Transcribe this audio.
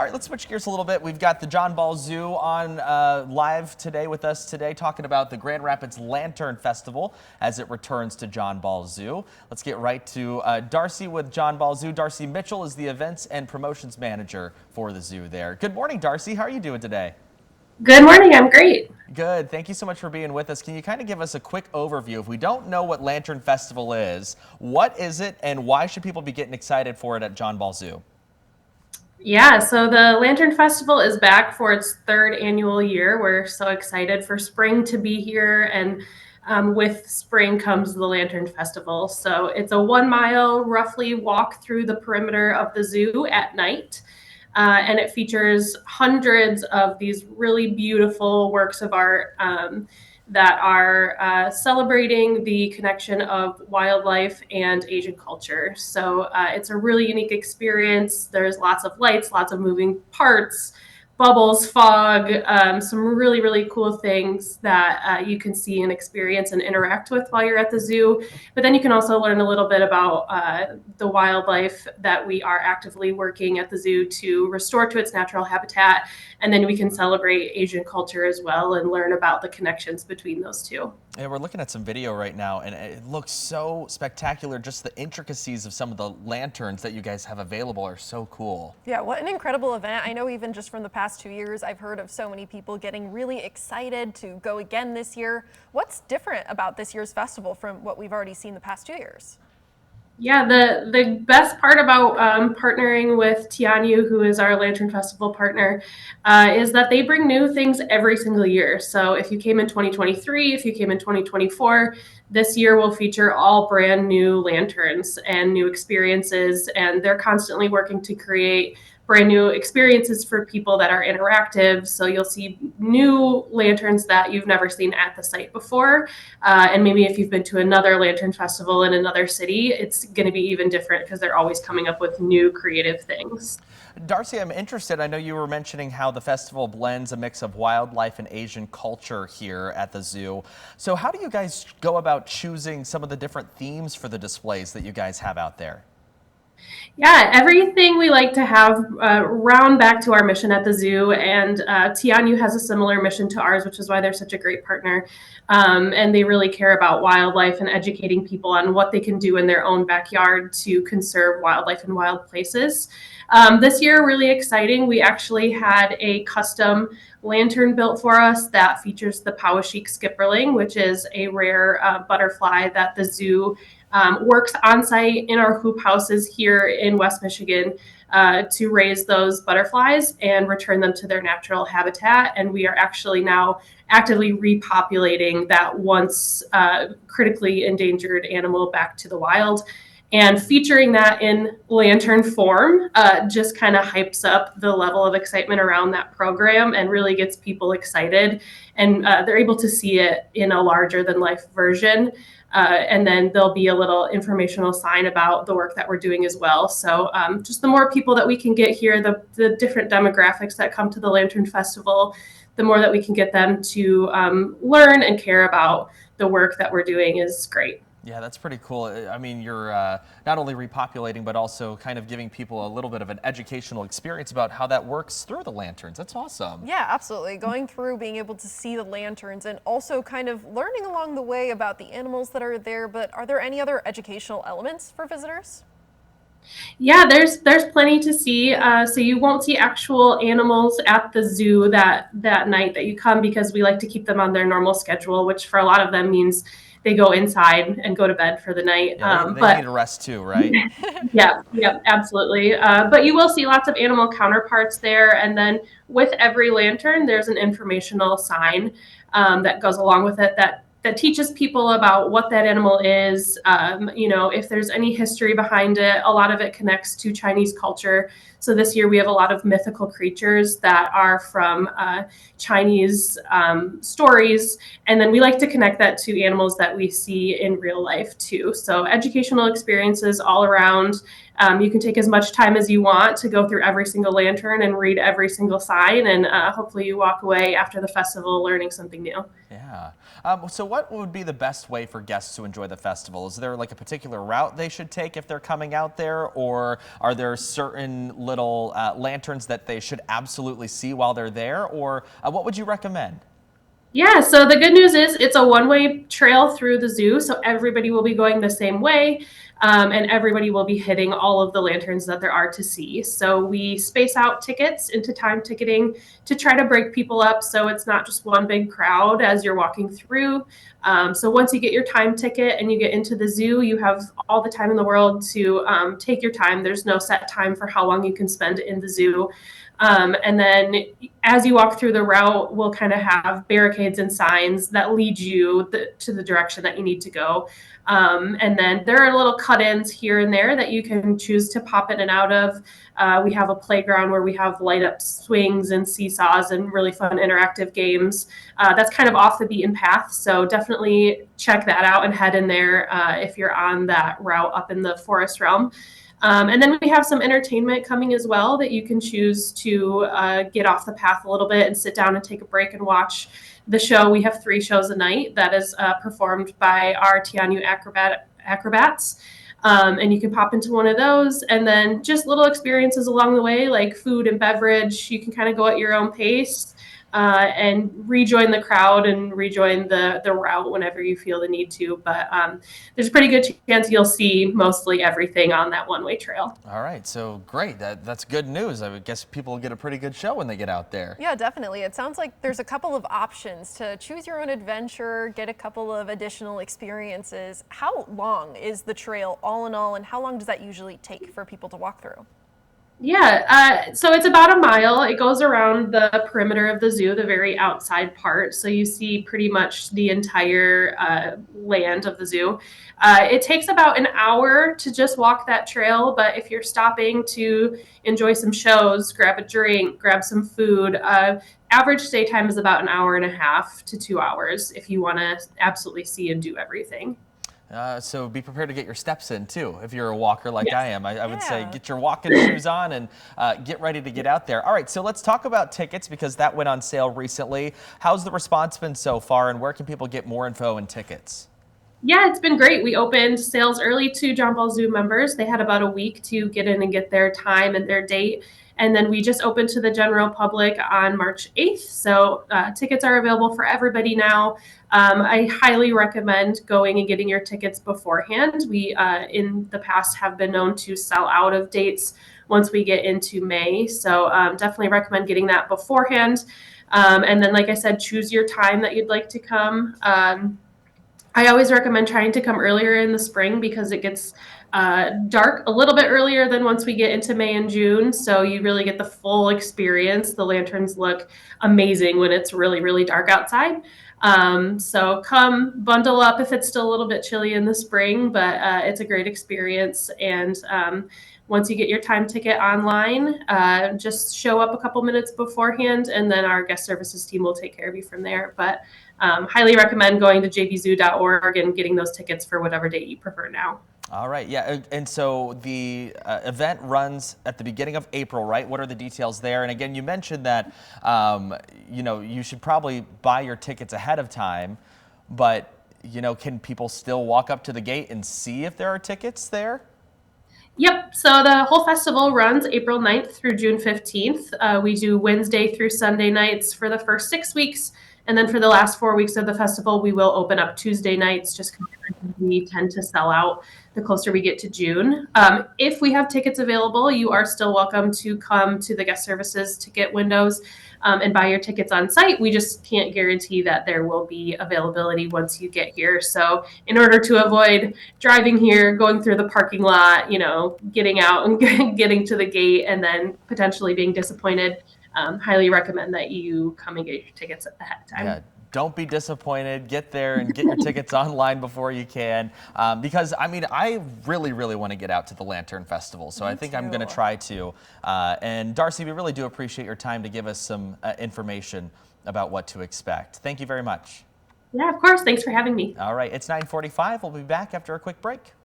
All right, let's switch gears a little bit. We've got the John Ball Zoo on live today with us today, talking about the Grand Rapids Lantern Festival as it returns to John Ball Zoo. Let's get right to Darcy with John Ball Zoo. Darcy Mitchell is the events and promotions manager for the zoo there. Good morning, Darcy. How are you doing today? Good morning, I'm great. Good. Thank you so much for being with us. Can you kind of give us a quick overview? If we don't know what Lantern Festival is, what is it and why should people be getting excited for it at John Ball Zoo? Yeah, so the Lantern Festival is back for its third annual year. We're so excited for spring to be here, and with spring comes the Lantern Festival. So it's a 1 mile roughly walk through the perimeter of the zoo at night. And it features hundreds of these really beautiful works of art that are celebrating the connection of wildlife and Asian culture. So it's a really unique experience. There's lots of lights, lots of moving parts, bubbles, fog, some really, really cool things that you can see and experience and interact with while you're at the zoo. But then you can also learn a little bit about the wildlife that we are actively working at the zoo to restore to its natural habitat. And then we can celebrate Asian culture as well and learn about the connections between those two. Yeah, we're looking at some video right now, and it looks so spectacular. Just the intricacies of some of the lanterns that you guys have available are so cool. Yeah, what an incredible event. I know even just from the past 2 years, I've heard of so many people getting really excited to go again this year. What's different about this year's festival from what we've already seen the past 2 years? Yeah, the best part about partnering with Tianyu, who is our Lantern Festival partner, is that they bring new things every single year. So if you came in 2023, if you came in 2024, this year will feature all brand new lanterns and new experiences, and they're constantly working to create brand new experiences for people that are interactive. So you'll see new lanterns that you've never seen at the site before. And maybe if you've been to another lantern festival in another city, it's going to be even different because they're always coming up with new creative things. Darcy, I'm interested. I know you were mentioning how the festival blends a mix of wildlife and Asian culture here at the zoo. So how do you guys go about choosing some of the different themes for the displays that you guys have out there? Yeah, everything we like to have round back to our mission at the zoo, and Tianyu has a similar mission to ours, which is why they're such a great partner. And they really care about wildlife and educating people on what they can do in their own backyard to conserve wildlife in wild places. This year, really exciting. We actually had a custom lantern built for us that features the Powashik skipperling, which is a rare butterfly that the zoo works on site in our hoop houses here in West Michigan to raise those butterflies and return them to their natural habitat. And we are actually now actively repopulating that once critically endangered animal back to the wild. And featuring that in lantern form just kind of hypes up the level of excitement around that program and really gets people excited. And they're able to see it in a larger than life version. And then there'll be a little informational sign about the work that we're doing as well. So just the more people that we can get here, the different demographics that come to the Lantern Festival, the more that we can get them to learn and care about the work that we're doing is great. Yeah, that's pretty cool. I mean, you're not only repopulating, but also kind of giving people a little bit of an educational experience about how that works through the lanterns. That's awesome. Yeah, absolutely. Going through, being able to see the lanterns and also kind of learning along the way about the animals that are there. But are there any other educational elements for visitors? Yeah, there's plenty to see. So you won't see actual animals at the zoo that night that you come because we like to keep them on their normal schedule, which for a lot of them means they go inside and go to bed for the night. Yeah, they need a rest too, right? Yeah, absolutely. But you will see lots of animal counterparts there, and then with every lantern, there's an informational sign that goes along with it that teaches people about what that animal is. If there's any history behind it, a lot of it connects to Chinese culture. So this year we have a lot of mythical creatures that are from Chinese stories. And then we like to connect that to animals that we see in real life too. So educational experiences all around. You can take as much time as you want to go through every single lantern and read every single sign. And hopefully you walk away after the festival learning something new. Yeah. So what would be the best way for guests to enjoy the festival? Is there like a particular route they should take if they're coming out there, or are there certain little lanterns that they should absolutely see while they're there, or what would you recommend? Yeah, so the good news is it's a one-way trail through the zoo, so everybody will be going the same way, and everybody will be hitting all of the lanterns that there are to see. So we space out tickets into time ticketing to try to break people up so it's not just one big crowd as you're walking through. So once you get your time ticket and you get into the zoo, you have all the time in the world to take your time. There's no set time for how long you can spend in the zoo. And then as you walk through the route, we'll kind of have barricades and signs that lead you to the direction that you need to go. And then there are little cut-ins here and there that you can choose to pop in and out of. We have a playground where we have light-up swings and seesaws and really fun interactive games. That's kind of off the beaten path, so definitely check that out and head in there if you're on that route up in the forest realm. And then we have some entertainment coming as well that you can choose to get off the path a little bit and sit down and take a break and watch the show. We have 3 shows a night that is performed by our Tianyu acrobats. And you can pop into one of those, and then just little experiences along the way, like food and beverage. You can kind of go at your own pace and rejoin the crowd and rejoin the route whenever you feel the need to. But there's a pretty good chance you'll see mostly everything on that one-way trail. All right, so great. That's good news. I would guess people will get a pretty good show when they get out there. Yeah, definitely. It sounds like there's a couple of options to choose your own adventure, get a couple of additional experiences. How long is the trail all in all, and how long does that usually take for people to walk through? Yeah, so it's about a mile. It goes around the perimeter of the zoo, the very outside part. So you see pretty much the entire land of the zoo. It takes about an hour to just walk that trail, but if you're stopping to enjoy some shows, grab a drink, grab some food, average stay time is about an hour and a half to 2 hours if you want to absolutely see and do everything. So be prepared to get your steps in too. If you're a walker like Yes. I am, I would say Yeah. get your walking shoes on and get ready to get out there. All right, so let's talk about tickets because that went on sale recently. How's the response been so far, and where can people get more info and tickets? Yeah, it's been great. We opened sales early to John Ball Zoo members. They had about a week to get in and get their time and their date. And then we just opened to the general public on March 8th. So tickets are available for everybody now. I highly recommend going and getting your tickets beforehand. We, in the past, have been known to sell out of dates once we get into May. So definitely recommend getting that beforehand. And then, like I said, choose your time that you'd like to come. I always recommend trying to come earlier in the spring because it gets dark a little bit earlier than once we get into May and June. So you really get the full experience. The lanterns look amazing when it's really, really dark outside. So come bundle up if it's still a little bit chilly in the spring, but it's a great experience. And once you get your time ticket online, just show up a couple minutes beforehand, and then our guest services team will take care of you from there. But highly recommend going to jbzoo.org and getting those tickets for whatever date you prefer now. All right, yeah, and so the event runs at the beginning of April, right? What are the details there? And again, you mentioned that you should probably buy your tickets ahead of time, but can people still walk up to the gate and see if there are tickets there? Yep. So the whole festival runs April 9th through June 15th. We do Wednesday through Sunday nights for the first 6 weeks. And then for the last 4 weeks of the festival, we will open up Tuesday nights just because we tend to sell out the closer we get to June. If we have tickets available, you are still welcome to come to the guest services ticket windows and buy your tickets on site. We just can't guarantee that there will be availability once you get here. So in order to avoid driving here, going through the parking lot, getting out and getting to the gate and then potentially being disappointed, highly recommend that you come and get your tickets ahead of time. Yeah, don't be disappointed. Get there and get your tickets online before you can. Because, I really, really want to get out to the Lantern Festival. So I think I'm going to try to. And Darcy, we really do appreciate your time to give us some information about what to expect. Thank you very much. Yeah, of course. Thanks for having me. All right, it's 9:45. We'll be back after a quick break.